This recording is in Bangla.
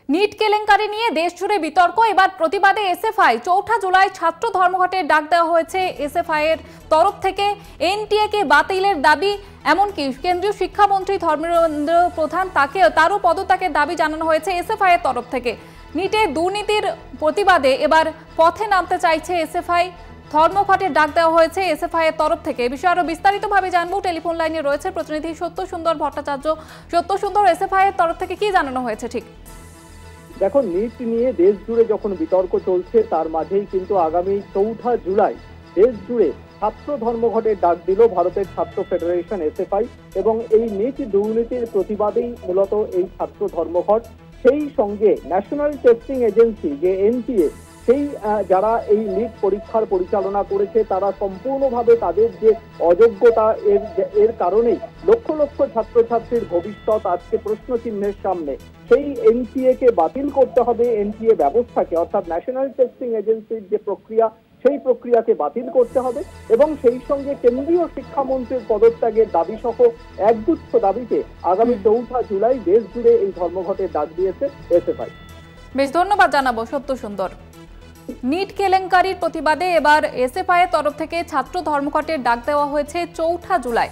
নিট কেলেঙ্কারি নিয়ে দেশ জুড়ে বিতর্ক। এবার প্রতিবাদে এসএফআই ৪ঠা জুলাই ছাত্র ধর্মঘটের ডাক দেওয়া হয়েছে। এসএফআই এর তরফ থেকে এনটিএ কে বাতিলের দাবি, এমনকি কেন্দ্রীয় শিক্ষামন্ত্রী ধর্মেন্দ্র প্রধান তারও পদত্যাগের দাবি জানানো হয়েছে এসএফআই এর তরফ থেকে। নিটে দুর্নীতির প্রতিবাদে এবার পথে নামতে চাইছে এসএফআই। ধর্মঘটের ডাক দেওয়া হয়েছে এসএফআই এর তরফ থেকে। এই বিষয়ে আরো বিস্তারিতভাবে জানবো, টেলিফোন লাইনে রয়েছে প্রতিনিধি সত্য সুন্দর ভট্টাচার্য। সত্য সুন্দর, এসএফআই এর তরফ থেকে কি জানানো হয়েছে ঠিক? দেখো, নিট নিয়ে দেশ জুড়ে যখন বিতর্ক চলছে তার মাঝেই কিন্তু আগামী ৪ঠা জুলাই দেশ জুড়ে ছাত্র ধর্মঘটের ডাক দিল ভারতের ছাত্র ফেডারেশন এসএফআই। এবং এই নিট দুর্নীতির প্রতিবাদেই মূলত এই ছাত্র ধর্মঘট। সেই সঙ্গে ন্যাশনাল টেস্টিং এজেন্সি যে এনটিএ, সেই যারা এই নিট পরীক্ষার পরিচালনা করেছে তারা সম্পূর্ণভাবে তাদের যে অযোগ্যতা এর কারণেই লক্ষ লক্ষ ছাত্রছাত্রীর ভবিষ্যৎ আজকে প্রশ্নচিহ্নের সামনে। সেই এনটিএ কে বাতিল করতে হবে, এনটিএ ব্যবস্থাকে অর্থাৎ ন্যাশনাল টেস্টিং এজেন্সির যে প্রক্রিয়া সেই প্রক্রিয়াকে বাতিল করতে হবে এবং সেই সঙ্গে কেন্দ্রীয় শিক্ষামন্ত্রীর পদত্যাগের দাবি সহ একগুচ্ছ দাবিতে আগামী ৪ঠা জুলাই দেশ জুড়ে এই ধর্মঘটের ডাক দিয়েছে এসএফআই। বেশ, ধন্যবাদ জানাবো সত্য সুন্দর। নিট কেলেঙ্কারির প্রতিবাদে এবার এসএফআই এর তরফ থেকে ছাত্র ধর্মঘটের ডাক দেওয়া হয়েছে ৪ঠা জুলাই।